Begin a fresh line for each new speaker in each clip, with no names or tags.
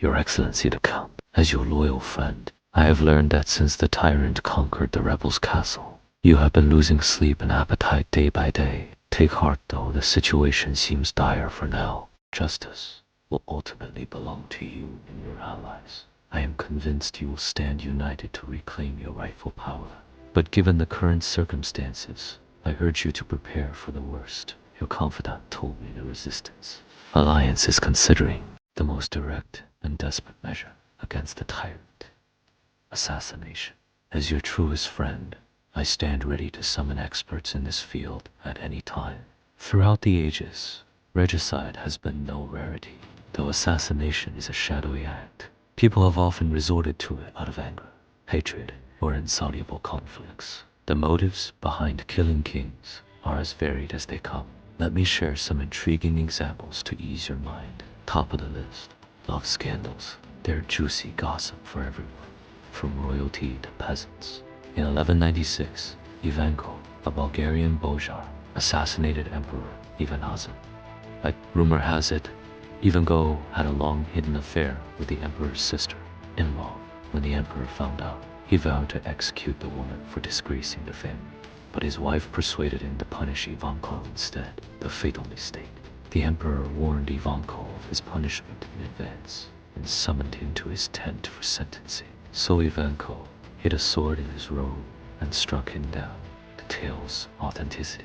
Your Excellency the Count, as your loyal friend, I have learned that since the tyrant conquered the rebels' castle, you have been losing sleep and appetite day by day. Take heart though, the situation seems dire for now. Justice will ultimately belong to you and your allies. I am convinced you will stand united to reclaim your rightful power. But given the current circumstances, I urge you to prepare for the worst. Your confidant told me the resistance Alliance is considering the most direct and desperate measure against the tyrant: assassination. As your truest friend, I stand ready to summon experts in this field at any time. Throughout the ages, regicide has been no rarity, though assassination is a shadowy act. People have often resorted to it out of anger, hatred, or insoluble conflicts. The motives behind killing kings are as varied as they come. Let me share some intriguing examples to ease your mind. Top of the list, love scandals. They're juicy gossip for everyone, from royalty to peasants. In 1196, Ivanko, a Bulgarian Bojar, assassinated Emperor Ivan Azan. Rumor has it, Ivanko had a long hidden affair with the emperor's sister-in-law. When the emperor found out, he vowed to execute the woman for disgracing the family. But his wife persuaded him to punish Ivanko instead. The fatal mistake. The emperor warned Ivanko of his punishment in advance and summoned him to his tent for sentencing. So Ivanko hid a sword in his robe and struck him down. The tale's authenticity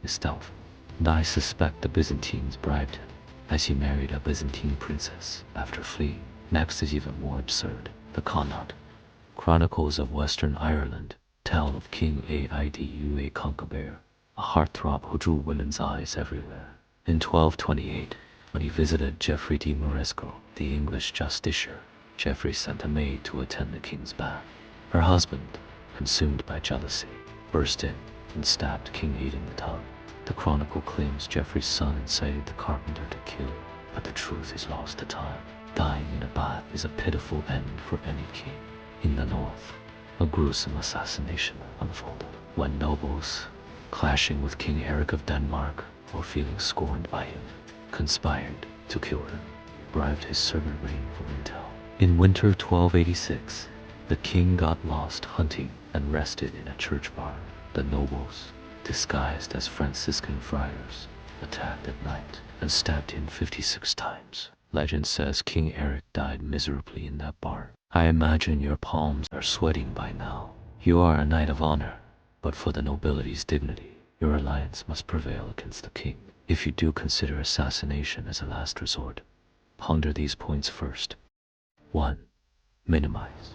is doubtful, and I suspect the Byzantines bribed him, as he married a Byzantine princess after fleeing. Next is even more absurd: the Connaught Chronicles of Western Ireland tell of King Aidua Concobar, a heartthrob who drew women's eyes everywhere. In 1228, when he visited Geoffrey de Moresco, the English justiciar, Geoffrey sent a maid to attend the king's bath. Her husband, consumed by jealousy, burst in and stabbed King Aid in the tub. The chronicle claims Geoffrey's son incited the carpenter to kill, but the truth is lost to time. Dying in a bath is a pitiful end for any king. In the north, a gruesome assassination unfolded when nobles, clashing with King Eric of Denmark or feeling scorned by him, conspired to kill him, bribed his servant Rain for intel. In winter 1286, the king got lost hunting and rested in a church barn. The nobles, disguised as Franciscan friars, attacked at night and stabbed him 56 times. Legend says King Eric died miserably in that barn. I imagine your palms are sweating by now. You are a knight of honor, but for the nobility's dignity, your alliance must prevail against the king. If you do consider assassination as a last resort, ponder these points first. 1. Minimize.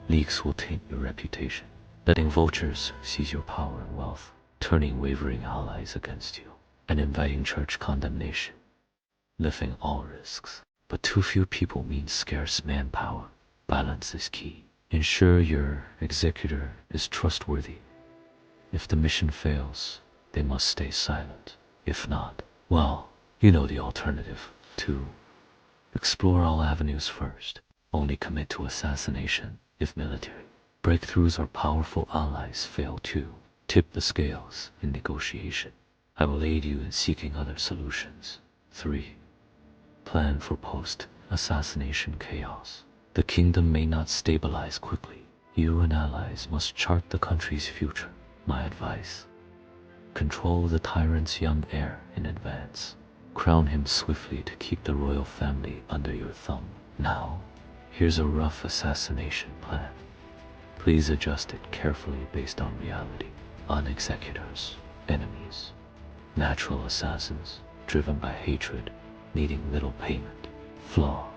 Leaks will taint your reputation, letting vultures seize your power and wealth, turning wavering allies against you, and inviting church condemnation. Lifting all risks, but too few people means scarce manpower. Balance is key. Ensure your executor is trustworthy. If the mission fails, they must stay silent. If not, well, you know the alternative. 2. Explore all avenues first. Only commit to assassination if military. Breakthroughs or powerful allies fail too. Tip the scales in negotiation. I will aid you in seeking other solutions. 3. Plan for post-assassination chaos. The kingdom may not stabilize quickly. You and allies must chart the country's future. My advice: control the tyrant's young heir in advance. Crown him swiftly to keep the royal family under your thumb. Now, here's a rough assassination plan. Please adjust it carefully based on reality. On executors, enemies, natural assassins, driven by hatred, needing little payment. Flaw: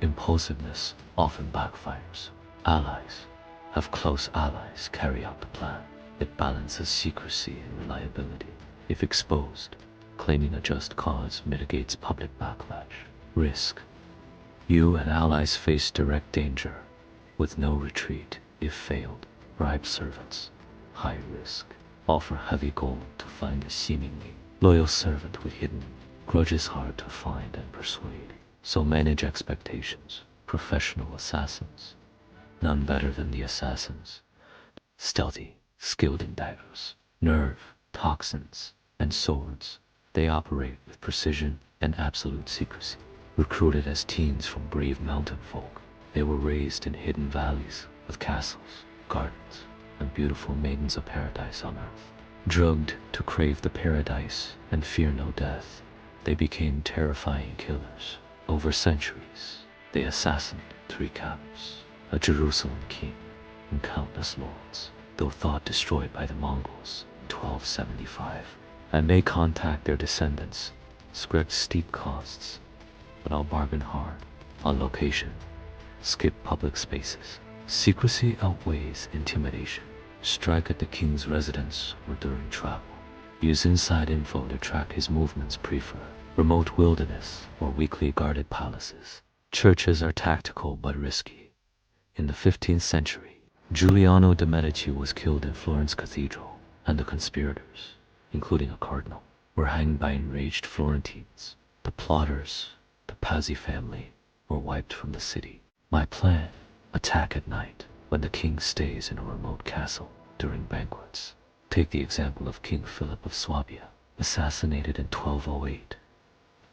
impulsiveness often backfires. Allies: have close allies carry out the plan. It balances secrecy and reliability. If exposed, claiming a just cause mitigates public backlash. Risk: you and allies face direct danger, with no retreat if failed. Bribe servants: high risk. Offer heavy gold to find a seemingly loyal servant with hidden grudges hard to find and persuade. So manage expectations. Professional assassins: none better than the assassins. Stealthy, skilled in daggers, nerve, toxins, and swords. They operate with precision and absolute secrecy. Recruited as teens from brave mountain folk, they were raised in hidden valleys with castles, gardens, and beautiful maidens of paradise on earth. Drugged to crave the paradise and fear no death, they became terrifying killers. Over centuries, they assassinated 3 caliphs, a Jerusalem king, and countless lords, though thought destroyed by the Mongols in 1275. I may contact their descendants, expect steep costs, but I'll bargain hard. On location, skip public spaces. Secrecy outweighs intimidation. Strike at the king's residence or during travel. Use inside info to track his movements. Prefer remote wilderness or weakly guarded palaces. Churches are tactical but risky. In the 15th century, Giuliano de' Medici was killed in Florence Cathedral, and the conspirators, including a cardinal, were hanged by enraged Florentines. The plotters, the Pazzi family, were wiped from the city. My plan: attack at night, when the king stays in a remote castle during banquets. Take the example of King Philip of Swabia, assassinated in 1208,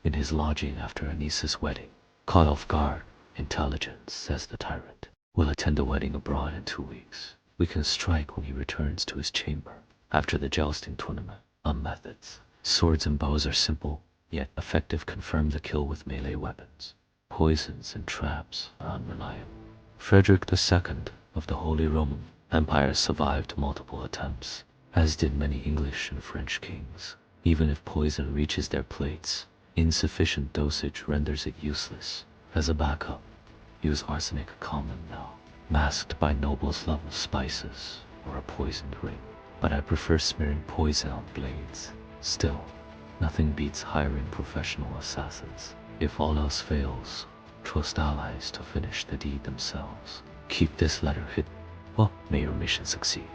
in his lodging after Anisa's wedding. Caught off guard, intelligence, says the tyrant, will attend a wedding abroad in 2 weeks. We can strike when he returns to his chamber after the jousting tournament. On methods, swords and bows are simple, yet effective. Confirm the kill with melee weapons. Poisons and traps are unreliable. Frederick II of the Holy Roman Empire survived multiple attempts, as did many English and French kings. Even if poison reaches their plates, insufficient dosage renders it useless. As a backup, use arsenic, common now, masked by nobles' level spices or a poisoned ring. But I prefer smearing poison on blades. Still, nothing beats hiring professional assassins. If all else fails, trust allies to finish the deed themselves. Keep this letter hidden. Well, may your mission succeed.